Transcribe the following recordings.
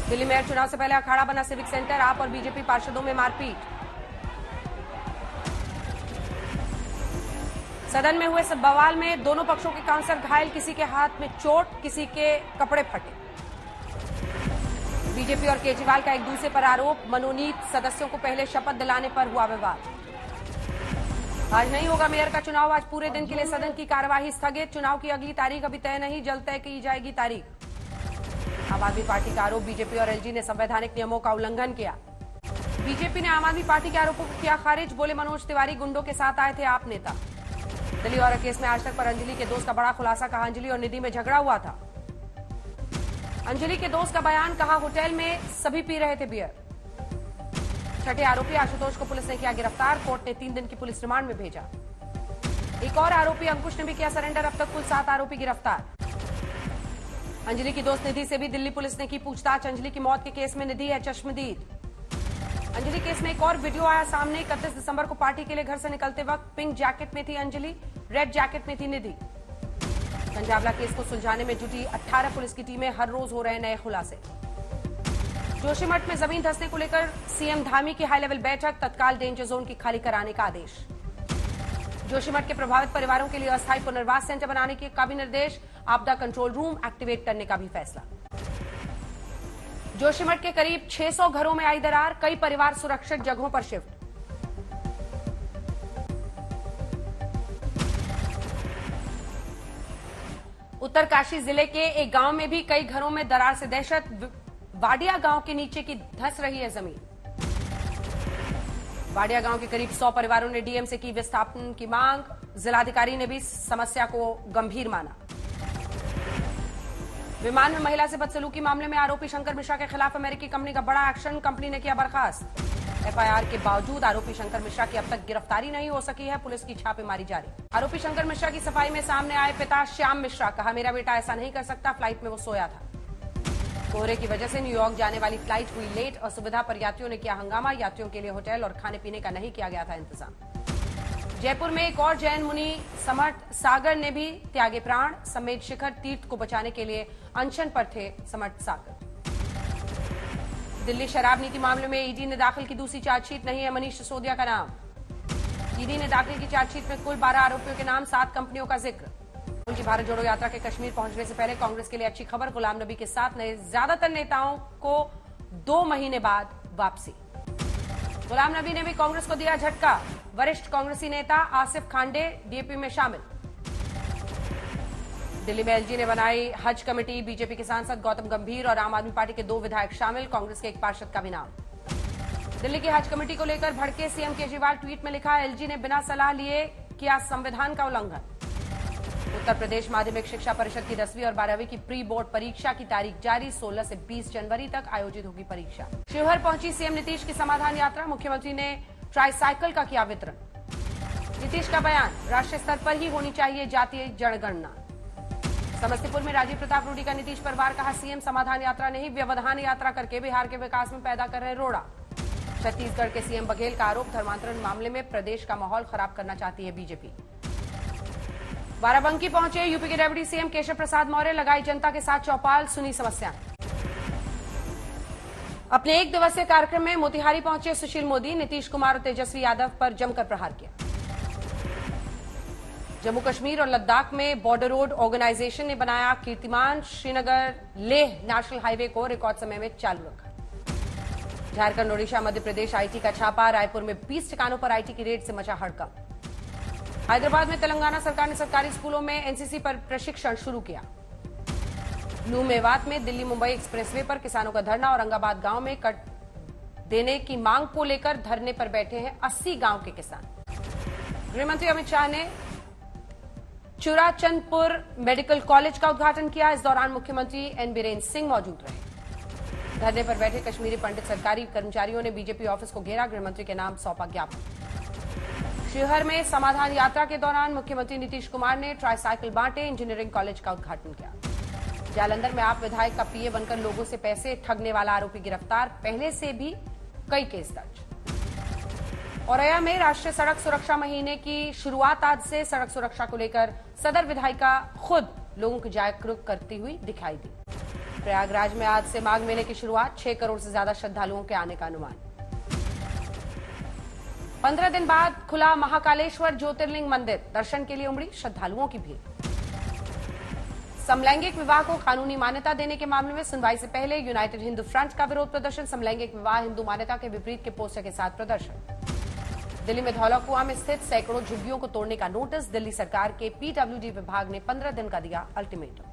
Delhi mayor चुनाव से पहले अखाड़ा बना सिविक सेंटर, आप और बीजेपी पार्षदों में मारपीट। सदन में हुए बवाल में दोनों पक्षों के काउंसलर घायल, किसी के हाथ में चोट, किसी के कपड़े फटे। बीजेपी और केजरीवाल का एक दूसरे पर आरोप, मनोनीत सदस्यों को पहले शपथ दिलाने पर हुआ विवाद। आज नहीं होगा मेयर का चुनाव, आज पूरे दिन के लिए सदन की कार्यवाही स्थगित। चुनाव की अगली तारीख अभी तय नहीं, जल्द तय की जाएगी तारीख। आम आदमी पार्टी का आरोप, बीजेपी और एलजी ने संवैधानिक नियमों का उल्लंघन किया। बीजेपी ने आम आदमी पार्टी के आरोपों को किया खारिज, बोले मनोज तिवारी गुंडों के साथ आए थे आप नेता। दिल्ली और केस में आज तक पर अंजलि के दोस्त का बड़ा खुलासा, कहा अंजलि और निधि में झगड़ा हुआ था। अंजलि के दोस्त का बयान, कहा होटल में सभी पी रहे थे बियर। छठे आरोपी आशुतोष को पुलिस ने किया गिरफ्तार, कोर्ट ने 3 दिन की पुलिस रिमांड में भेजा। एक और आरोपी अंकुश ने भी किया सरेंडर, अब तक कुल 7 आरोपी गिरफ्तार। अंजलि की दोस्त निधि से भी दिल्ली पुलिस ने की पूछताछ, अंजलि की मौत के केस में निधि है चश्मदीद। अंजलि केस में एक और वीडियो आया सामने, 31 दिसंबर को पार्टी के लिए घर से निकलते वक्त पिंक जैकेट में थी अंजलि, रेड जैकेट में थी निधि। पंजाबला केस को सुलझाने में जुटी 18 पुलिस की टीमें, हर रोज हो रहे नए खुलासे। जोशीमठ में जमीन धंसने को लेकर सीएम धामी की हाई लेवल बैठक, तत्काल डेंजर जोन की खाली कराने का आदेश। जोशीमठ के प्रभावित परिवारों के लिए अस्थायी पुनर्वास सेंटर बनाने का भी निर्देश, आपदा कंट्रोल रूम एक्टिवेट करने का भी फैसला। जोशीमठ के करीब 600 घरों में आई दरार, कई परिवार सुरक्षित जगहों पर शिफ्ट। उत्तरकाशी जिले के एक गांव में भी कई घरों में दरार से दहशत, वाडिया गांव के नीचे की धंस रही है जमीन। वाडिया गांव के करीब 100 परिवारों ने डीएम से की विस्थापन की मांग, जिलाधिकारी ने भी समस्या को गंभीर माना। विमान में महिला से बदसलूकी मामले में आरोपी शंकर मिश्रा के खिलाफ अमेरिकी कंपनी का बड़ा एक्शन, कंपनी ने किया बर्खास्त। एफआईआर के बावजूद आरोपी शंकर मिश्रा की अब तक गिरफ्तारी नहीं हो सकी है, पुलिस की छापेमारी जारी। आरोपी शंकर मिश्रा की सफाई में सामने आए पिता श्याम मिश्रा, कहा मेरा बेटा ऐसा नहीं कर सकता, फ्लाइट में वो सोया था। कोहरे की वजह से न्यूयॉर्क जाने वाली फ्लाइट हुई लेट, असुविधा पर यात्रियों ने किया हंगामा, यात्रियों के लिए होटल और खाने पीने का नहीं किया गया था इंतजाम। जयपुर में एक और जैन मुनि समर्थ सागर ने भी त्यागे प्राण, समेत शिखर तीर्थ को बचाने के लिए अनशन पर थे समर्थ सागर। दिल्ली शराब नीति मामले में ईडी ने दाखिल की दूसरी चार्जशीट, नहीं है मनीष सिसोदिया का नाम। ईडी ने दाखिल की चार्जशीट में कुल 12 आरोपियों के नाम, 7 कंपनियों का जिक्र। उनकी भारत जोड़ो यात्रा के कश्मीर पहुंचने से पहले कांग्रेस के लिए अच्छी खबर, गुलाम नबी के साथ नए ज्यादातर नेताओं को 2 महीने बाद वापसी। गुलाम नबी ने भी कांग्रेस को दिया झटका, वरिष्ठ कांग्रेसी नेता आसिफ खांडे डीएपी में शामिल। दिल्ली में एलजी ने बनाई हज कमेटी, बीजेपी के सांसद गौतम गंभीर और आम आदमी पार्टी के 2 विधायक शामिल, कांग्रेस के एक पार्षद का भी नाम। दिल्ली की हज कमेटी को लेकर भड़के सीएम केजरीवाल, ट्वीट में लिखा एलजी ने बिना सलाह लिए किया संविधान का उल्लंघन। उत्तर प्रदेश माध्यमिक शिक्षा परिषद की 10वीं और 12वीं की प्री बोर्ड परीक्षा की तारीख जारी, 16 से 20 जनवरी तक आयोजित होगी परीक्षा। शिवहर पहुंची सीएम नीतीश की समाधान यात्रा, मुख्यमंत्री ने ट्राईसाइकिल का किया वितरण। नीतीश का बयान, राष्ट्रीय स्तर पर ही होनी चाहिए जातीय जनगणना। समस्तीपुर में राजीव प्रताप रूडी का नीतीश पर वार, कहा सीएम समाधान यात्रा नहीं व्यवधान यात्रा करके बिहार के विकास में पैदा कर रहे रोड़ा। छत्तीसगढ़ के सीएम बघेल का आरोप, धर्मांतरण मामले में प्रदेश का माहौल खराब करना चाहती है बीजेपी। बाराबंकी पहुंचे यूपी के डेप्यूटी सीएम केशव प्रसाद मौर्य, लगाई जनता के साथ चौपाल, सुनी समस्या। अपने 1 दिवसीय कार्यक्रम में मोतिहारी पहुंचे सुशील मोदी, नीतीश कुमार और तेजस्वी यादव पर जमकर प्रहार किया। जम्मू कश्मीर और लद्दाख में बॉर्डर रोड ऑर्गेनाइजेशन ने बनाया कीर्तिमान, श्रीनगर लेह नेशनल हाईवे को रिकॉर्ड समय में चालू रखा। झारखंड, ओडिशा, मध्य प्रदेश आईटी का छापा, रायपुर में 20 ठिकानों पर आईटी की रेड से मचा हड़कंप। हैदराबाद में तेलंगाना सरकार ने सरकारी स्कूलों में एनसीसी पर प्रशिक्षण शुरू किया। न्यू मेवात में दिल्ली मुंबई एक्सप्रेसवे पर किसानों का धरना, औरंगाबाद गांव में कट देने की मांग को लेकर धरने पर बैठे हैं 80 गांव के किसान। गृहमंत्री अमित शाह ने चुराचंदपुर मेडिकल कॉलेज का उद्घाटन किया, इस दौरान मुख्यमंत्री एन बीरेन सिंह मौजूद रहे। धरने पर बैठे कश्मीरी पंडित सरकारी कर्मचारियों ने बीजेपी ऑफिस को घेरा, गृहमंत्री के नाम सौंपा ज्ञापन। शिवहर में समाधान यात्रा के दौरान मुख्यमंत्री नीतीश कुमार ने ट्राईसाइकिल बांटे, इंजीनियरिंग कॉलेज का उद्घाटन किया। जालंधर में आप विधायक का पीए बनकर लोगों से पैसे ठगने वाला आरोपी गिरफ्तार, पहले से भी कई केस दर्ज। औरैया में राष्ट्रीय सड़क सुरक्षा महीने की शुरुआत आज से, सड़क सुरक्षा को लेकर सदर विधायिका खुद लोगों को जागरूक करती हुई दिखाई दी। प्रयागराज में आज से माघ मेले की शुरुआत, 6 करोड़ से ज्यादा श्रद्धालुओं के आने का अनुमान। 15 दिन बाद खुला महाकालेश्वर ज्योतिर्लिंग मंदिर, दर्शन के लिए उमड़ी श्रद्धालुओं की भीड़। समलैंगिक विवाह को कानूनी मान्यता देने के मामले में सुनवाई से पहले यूनाइटेड हिंदू फ्रंट का विरोध प्रदर्शन, समलैंगिक विवाह हिंदू मान्यता के विपरीत के पोस्टर के साथ प्रदर्शन। दिल्ली में धौलाकुआं में स्थित सैकड़ों झुग्गियों को तोड़ने का नोटिस, दिल्ली सरकार के पीडब्ल्यूडी विभाग ने 15 दिन का दिया अल्टीमेटम।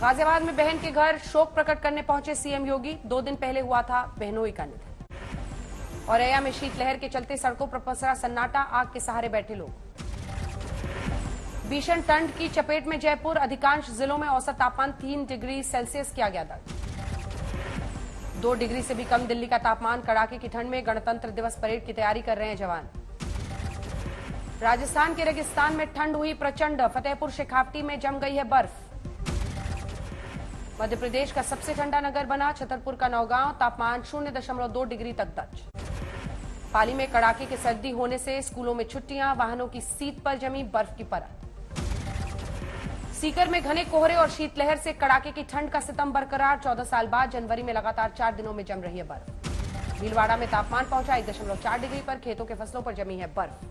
गाजियाबाद में बहन के घर शोक प्रकट करने पहुंचे सीएम योगी, 2 दिन पहले हुआ था बहनोई का निधन। औरैया में शीतलहर के चलते सड़कों पर पसरा सन्नाटा, आग के सहारे बैठे लोग। भीषण ठंड की चपेट में जयपुर, अधिकांश जिलों में औसत तापमान 3 डिग्री सेल्सियस किया गया दर्ज। 2 डिग्री से भी कम दिल्ली का तापमान, कड़ाके की ठंड में गणतंत्र दिवस परेड की तैयारी कर रहे हैं जवान। राजस्थान के रेगिस्तान में ठंड हुई प्रचंड, फतेहपुर शेखावटी में जम गई है बर्फ। मध्य प्रदेश का सबसे ठंडा नगर बना छतरपुर का नौगांव, तापमान 0.2 डिग्री तक दर्ज। पाली में कड़ाके की सर्दी होने से स्कूलों में छुट्टियां, वाहनों की सीट पर जमी बर्फ की परत। सीकर में घने कोहरे और शीतलहर से कड़ाके की ठंड का सितम बरकरार, 14 साल बाद जनवरी में लगातार 4 दिनों में जम रही है बर्फ। भीलवाड़ा में तापमान पहुंचा 1.4 डिग्री पर, खेतों के फसलों पर जमी है बर्फ।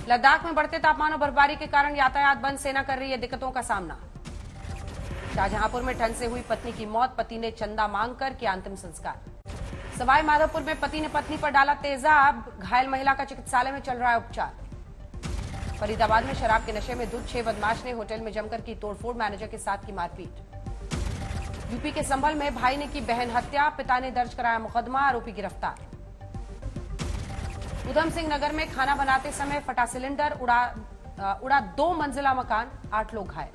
लद्दाख में बढ़ते तापमान और बर्फबारी के कारण यातायात बंद, सेना कर रही है दिक्कतों का सामना। शाहजहांपुर में ठंड से हुई पत्नी की मौत, पति ने चंदा मांगकर किया अंतिम संस्कार। सवाई माधोपुर में पति ने पत्नी पर डाला तेजाब, घायल महिला का चिकित्सालय में चल रहा है उपचार। फरीदाबाद में शराब के नशे में धुत 6 बदमाश ने होटल में जमकर की तोड़फोड़, मैनेजर के साथ की मारपीट। यूपी के संभल में भाई ने की बहन हत्या, पिता ने दर्ज कराया मुकदमा, आरोपी गिरफ्तार। उधम सिंह नगर में खाना बनाते समय फटा सिलेंडर, उड़ा 2 मंजिला मकान, 8 लोग घायल।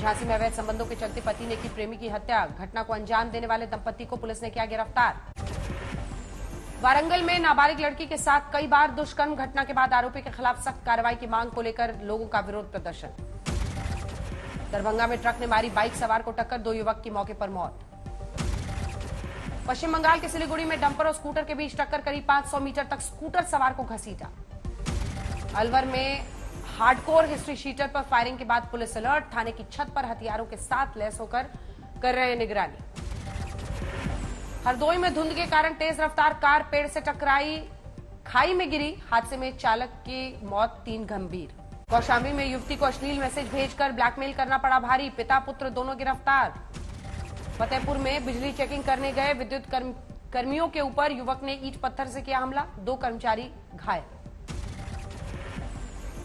झांसी में अवैध संबंधों के चलते पति ने की प्रेमी की हत्या, घटना को अंजाम देने वाले दंपति को पुलिस ने किया गिरफ्तार। वारंगल में नाबालिग लड़की के साथ कई बार दुष्कर्म, घटना के बाद आरोपी के खिलाफ सख्त कार्रवाई की मांग को लेकर लोगों का विरोध प्रदर्शन। दरभंगा में ट्रक ने मारी बाइक सवार को टक्कर, 2 युवक की मौके पर मौत। पश्चिम बंगाल के सिलीगुड़ी में डंपर और स्कूटर के बीच टक्कर, करीब 500 मीटर तक स्कूटर सवार को घसीटा। अलवर में हार्डकोर हिस्ट्री शीटर पर फायरिंग के बाद पुलिस अलर्ट, थाने की छत पर हथियारों के साथ लैस होकर कर रहे निगरानी। हरदोई में धुंध के कारण तेज रफ्तार कार पेड़ से टकराई, खाई में गिरी, हादसे में चालक की मौत, 3 गंभीर। कौशाम्बी में युवती को अश्लील मैसेज भेजकर ब्लैकमेल करना पड़ा भारी, पिता पुत्र दोनों गिरफ्तार। फतेहपुर में बिजली चेकिंग करने गए विद्युत कर्मियों के ऊपर युवक ने ईंट पत्थर से किया हमला, 2 कर्मचारी घायल।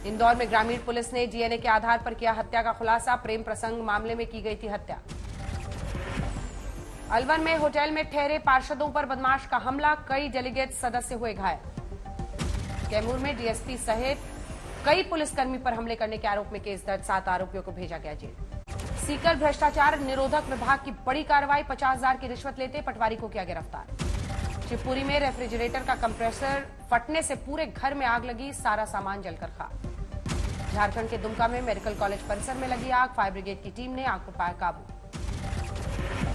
इंदौर में ग्रामीण पुलिस ने डीएनए के आधार पर किया हत्या का खुलासा, प्रेम प्रसंग मामले में की गई थी हत्या। अलवर में होटल में ठहरे पार्षदों पर बदमाश का हमला, कई डेलीगेट सदस्य हुए घायल। कैमूर में डीएसपी सहित कई पुलिसकर्मी पर हमले करने के आरोप में केस दर्ज, 7 आरोपियों को भेजा गया जेल। सीकर भ्रष्टाचार निरोधक विभाग की बड़ी कार्रवाई, 50,000 की रिश्वत लेते पटवारी को किया गिरफ्तार। शिवपुरी में रेफ्रिजरेटर का कंप्रेसर फटने से पूरे घर में आग लगी, सारा सामान जलकर खाक। झारखंड के दुमका में मेडिकल कॉलेज परिसर में लगी आग, फायर ब्रिगेड की टीम ने आग पर पाया काबू।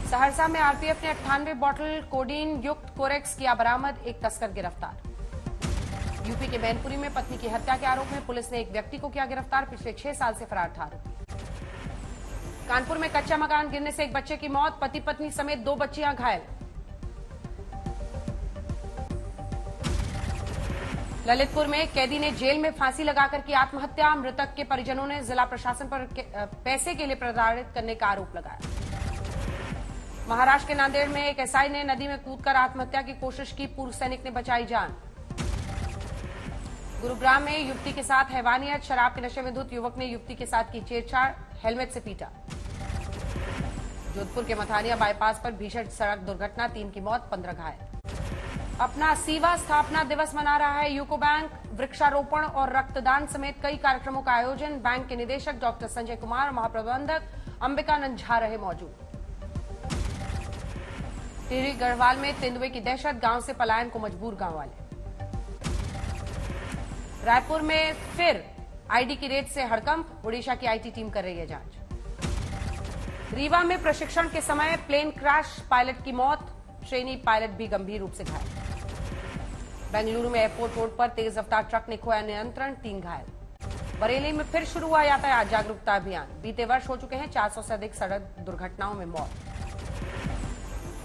सहरसा में आरपीएफ ने 98 बोतल कोडीन युक्त कोरेक्स किया बरामद, 1 तस्कर गिरफ्तार। यूपी के मैनपुरी में पत्नी की हत्या के आरोप में पुलिस ने एक व्यक्ति को किया गिरफ्तार, पिछले 6 साल से फरार था आरोपी। कानपुर में कच्चा मकान गिरने से एक बच्चे की मौत, पति पत्नी समेत 2 बच्चियां घायल। ललितपुर में कैदी ने जेल में फांसी लगाकर की आत्महत्या, मृतक के परिजनों ने जिला प्रशासन पर पैसे के लिए प्रताड़ित करने का आरोप लगाया। महाराष्ट्र के नांदेड़ में एक एसआई ने नदी में कूदकर आत्महत्या की कोशिश की, पूर्व सैनिक ने बचाई जान। गुरुग्राम में युवती के साथ हैवानियत, शराब के नशे में धुत युवक ने युवती के साथ की छेड़छाड़, हेलमेट से पीटा। जोधपुर के मथानिया बाईपास पर भीषण सड़क दुर्घटना, 3 की मौत, 15 घायल। अपना 80वां स्थापना दिवस मना रहा है यूको बैंक, वृक्षारोपण और रक्तदान समेत कई कार्यक्रमों का आयोजन। बैंक के निदेशक डॉक्टर संजय कुमार और महाप्रबंधक अंबिकानंद झा रहे मौजूद। टिहरी गढ़वाल में तेंदुए की दहशत, गांव से पलायन को मजबूर गांव वाले। रायपुर में फिर आईडी की रेड से हड़कंप, उड़ीसा की आईटी टीम कर रही है जांच। रीवा में प्रशिक्षण के समय प्लेन क्रैश, पायलट की मौत, ट्रेनी पायलट भी गंभीर रूप से घायल। बेंगलुरु में एयरपोर्ट रोड पर तेज रफ्तार ट्रक ने खोया नियंत्रण, 3 घायल। बरेली में फिर शुरू हुआ यातायात जागरूकता अभियान। बीते वर्ष हो चुके हैं 400 से अधिक सड़क दुर्घटनाओं में मौत।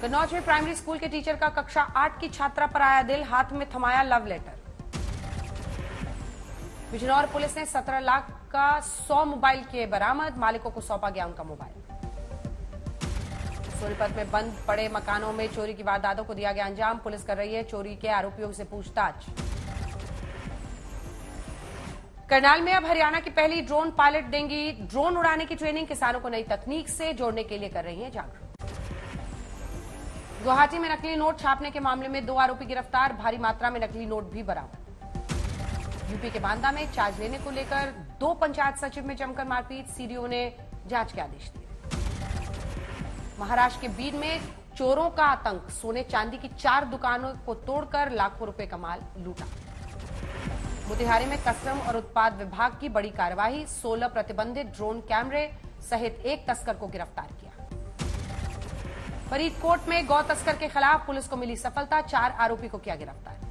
कन्नौज में प्राइमरी स्कूल के टीचर का कक्षा 8 की छात्रा पर आया दिल, हाथ में थमाया लव लेटर। बिजनौर पुलिस ने 17 लाख का 100 मोबाइल किए बरामद, मालिकों को सौंपा गया उनका मोबाइल। सोनीपत में बंद पड़े मकानों में चोरी की वारदातों को दिया गया अंजाम, पुलिस कर रही है चोरी के आरोपियों से पूछताछ। करनाल में अब हरियाणा की पहली ड्रोन पायलट देंगी ड्रोन उड़ाने की ट्रेनिंग, किसानों को नई तकनीक से जोड़ने के लिए कर रही है जागरूक। गुवाहाटी में नकली नोट छापने के मामले में 2 आरोपी गिरफ्तार, भारी मात्रा में नकली नोट भी बरामद। यूपी के बांदा में चार्ज लेने को लेकर 2 पंचायत सचिव में जमकर मारपीट, सीडीओ ने जांच के आदेश दिए। महाराष्ट्र के बीड में चोरों का आतंक, सोने चांदी की 4 दुकानों को तोड़कर लाखों रुपए का माल लूटा। मोतिहारी में कस्टम और उत्पाद विभाग की बड़ी कार्रवाई, 16 प्रतिबंधित ड्रोन कैमरे सहित 1 तस्कर को गिरफ्तार किया। फरीदकोट में गौ तस्कर के खिलाफ पुलिस को मिली सफलता, 4 आरोपी को किया गिरफ्तार।